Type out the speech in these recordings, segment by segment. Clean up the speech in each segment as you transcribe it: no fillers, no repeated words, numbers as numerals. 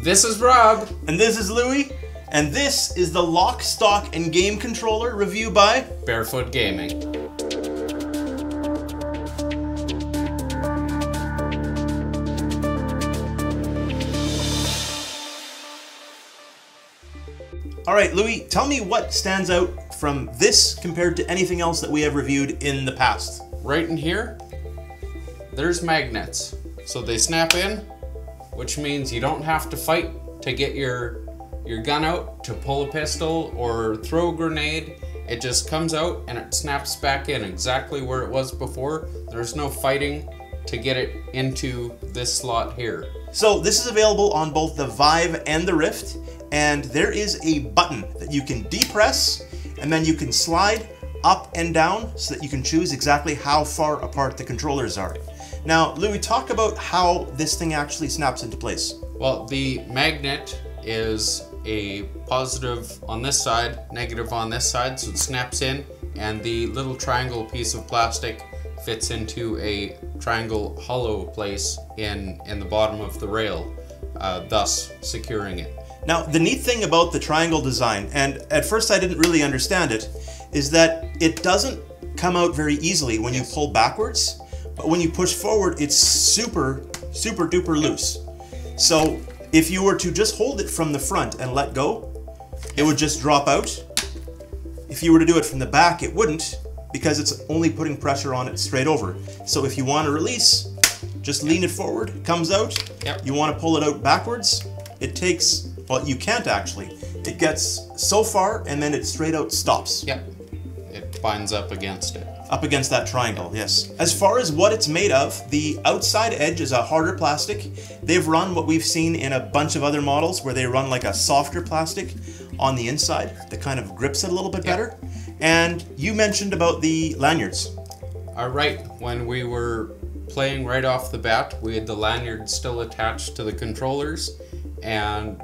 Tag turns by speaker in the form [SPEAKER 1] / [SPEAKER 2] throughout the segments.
[SPEAKER 1] This is Rob.
[SPEAKER 2] And this is Louie. And this is the Lock, Stock, and Game Controller review by
[SPEAKER 1] Barefoot Gaming.
[SPEAKER 2] Alright, Louie, tell me what stands out from this compared to anything else that we have reviewed in the past.
[SPEAKER 1] Right in here, there's magnets. So they snap in, which means you don't have to fight to get your gun out to pull a pistol or throw a grenade. It just comes out and it snaps back in exactly where it was before. There's no fighting to get it into this slot here.
[SPEAKER 2] So this is available on both the Vive and the Rift, and there is a button that you can depress, and then you can slide up and down so that you can choose exactly how far apart the controllers are. Now, Louie, talk about how this thing actually snaps into place.
[SPEAKER 1] Well, the magnet is a positive on this side, negative on this side, so it snaps in, and the little triangle piece of plastic fits into a triangle hollow place in the bottom of the rail, thus securing it.
[SPEAKER 2] Now, the neat thing about the triangle design, and at first I didn't really understand it, is that it doesn't come out very easily when you pull backwards, but when you push forward, it's super duper loose. So if you were to just hold it from the front and let go, it would just drop out. If you were to do it from the back, it wouldn't, because it's only putting pressure on it straight over. So if you want to release, just lean it forward, it comes out.
[SPEAKER 1] Yep.
[SPEAKER 2] You want to pull it out backwards, it takes, well, you can't actually. It gets so far and then it straight out stops.
[SPEAKER 1] Yep, it binds up against it.
[SPEAKER 2] Up against that triangle, yes. As far as what it's made of, the outside edge is a harder plastic. They've run what we've seen in a bunch of other models where they run like a softer plastic on the inside that kind of grips it a little bit better. And you mentioned about the lanyards.
[SPEAKER 1] Right, when we were playing right off the bat, we had the lanyards still attached to the controllers, and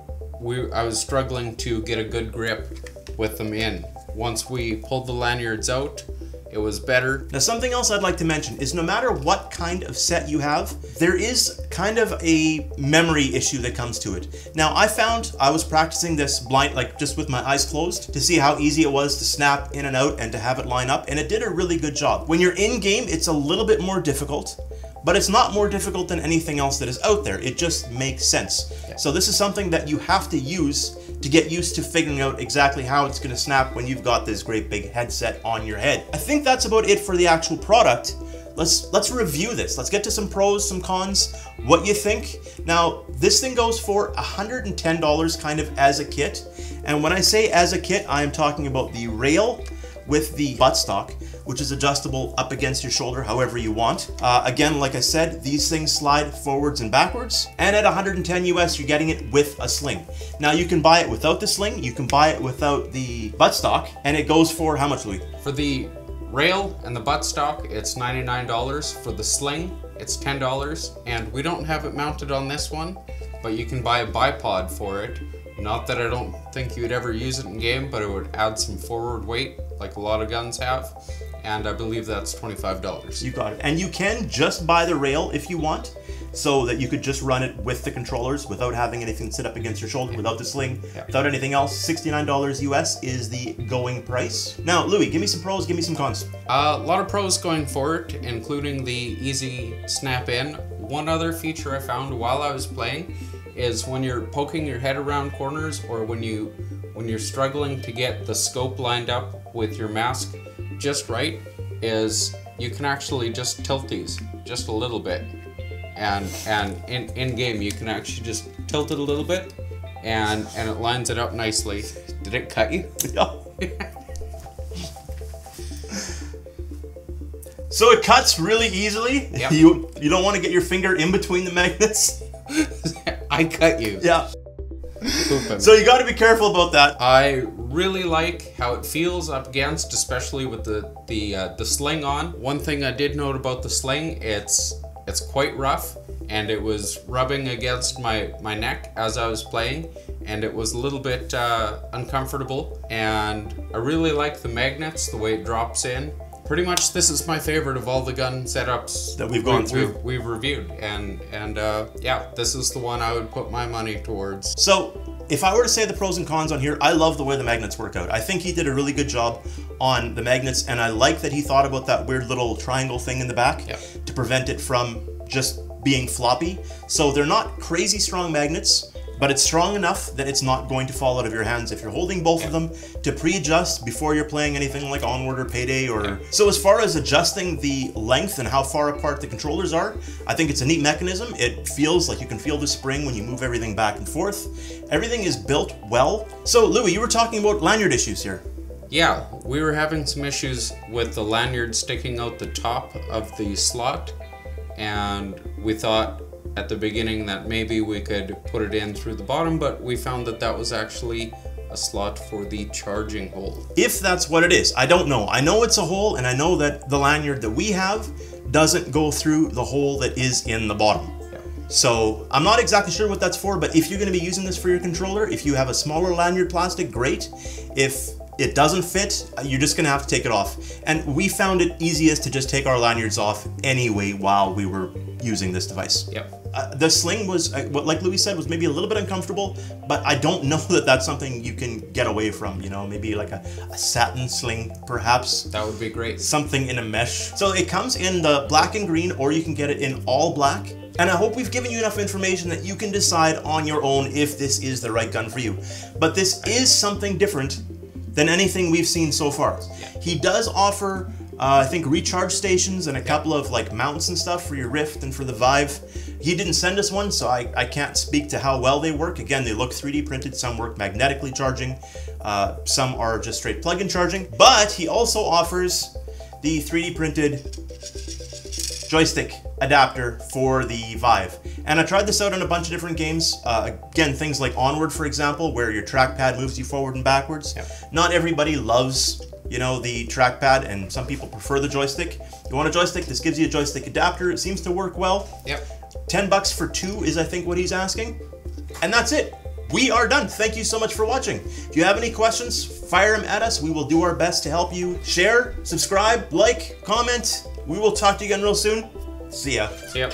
[SPEAKER 1] I was struggling to get a good grip with them in. Once we pulled the lanyards out, it was better.
[SPEAKER 2] Now, something else I'd like to mention is no matter what kind of set you have, there is kind of a memory issue that comes to it. Now, I found I was practicing this blind, like just with my eyes closed, to see how easy it was to snap in and out and to have it line up, and it did a really good job. When you're in game, it's a little bit more difficult, but it's not more difficult than anything else that is out there. It just makes sense. So this is something that you have to use to get used to figuring out exactly how it's going to snap when you've got this great big headset on your head. I think that's about it for the actual product. Let's review this. Let's get to some pros, some cons, what you think. Now, this thing goes for $110 kind of as a kit. And when I say as a kit, I am talking about the rail with the buttstock, which is adjustable up against your shoulder however you want. Again, like I said, these things slide forwards and backwards. And at 110 US, you're getting it with a sling. Now, you can buy it without the sling, you can buy it without the buttstock, and it goes for how much, Louie?
[SPEAKER 1] For the rail and the buttstock, it's $99. For the sling, it's $10. And we don't have it mounted on this one, but you can buy a bipod for it. Not that I don't think you would ever use it in game, but it would add some forward weight, like a lot of guns have. And I believe that's $25.
[SPEAKER 2] You got it. And you can just buy the rail if you want, so that you could just run it with the controllers without having anything sit up against your shoulder, without the sling, without anything else. $69 US is the going price. Now, Louie, give me some pros, give me some cons.
[SPEAKER 1] A lot of pros going for it, including the easy snap in. One other feature I found while I was playing is when you're poking your head around corners, or when you're struggling to get the scope lined up with your mask just right, is you can actually just tilt these just a little bit, and in game you can actually just tilt it a little bit, and it lines it up nicely. Did it cut you?
[SPEAKER 2] No. So it cuts really easily.
[SPEAKER 1] Yep.
[SPEAKER 2] You don't want to get your finger in between the magnets.
[SPEAKER 1] I cut you.
[SPEAKER 2] Yeah.
[SPEAKER 1] Pooping.
[SPEAKER 2] So you got to be careful about that.
[SPEAKER 1] I really like how it feels up against, especially with the sling on. One thing I did note about the sling, it's quite rough, and it was rubbing against my neck as I was playing, and it was a little bit uncomfortable. And I really like the magnets, the way it drops in. pretty much this is my favorite of all the gun setups
[SPEAKER 2] that we've gone through.
[SPEAKER 1] We've reviewed, and yeah, this is the one I would put my money towards.
[SPEAKER 2] So if I were to say the pros and cons on here, I love the way the magnets work out. I think he did a really good job on the magnets, and I like that he thought about that weird little triangle thing in the back to prevent it from just being floppy. So they're not crazy strong magnets, but it's strong enough that it's not going to fall out of your hands if you're holding both of them to pre-adjust before you're playing anything like Onward or Payday or... So as far as adjusting the length and how far apart the controllers are, I think it's a neat mechanism. It feels like you can feel the spring when you move everything back and forth. Everything is built well. So Louis, you were talking about lanyard issues here.
[SPEAKER 1] Yeah, we were having some issues with the lanyard sticking out the top of the slot, and we thought at the beginning that maybe we could put it in through the bottom, but we found that that was actually a slot for the charging hole.
[SPEAKER 2] If that's what it is, I don't know. I know it's a hole, and I know that the lanyard that we have doesn't go through the hole that is in the bottom. So I'm not exactly sure what that's for, but if you're going to be using this for your controller, if you have a smaller lanyard plastic, great. If it doesn't fit, you're just going to have to take it off. And we found it easiest to just take our lanyards off anyway while we were using this device. The sling was, like Louis said, was maybe a little bit uncomfortable, but I don't know that that's something you can get away from, you know, maybe like a satin sling, perhaps.
[SPEAKER 1] That would be great.
[SPEAKER 2] Something in a mesh. So it comes in the black and green, or you can get it in all black. And I hope we've given you enough information that you can decide on your own if this is the right gun for you. But this is something different than anything we've seen so far. He does offer, I think, recharge stations and a couple of like mounts and stuff for your Rift and for the Vive. He didn't send us one, so I can't speak to how well they work. Again, they look 3D printed, some work magnetically charging, some are just straight plug-in charging. But he also offers the 3D printed joystick adapter for the Vive. And I tried this out in a bunch of different games. Again, things like Onward, for example, where your trackpad moves you forward and backwards. Not everybody loves, you know, the trackpad, and some people prefer the joystick. You want a joystick? This gives you a joystick adapter. It seems to work well. $10 for 2 is, I think, what he's asking. And that's it. We are done. Thank you so much for watching. If you have any questions, fire them at us. We will do our best to help you. Share, subscribe, like, comment. We will talk to you again real soon. See ya.
[SPEAKER 1] See ya.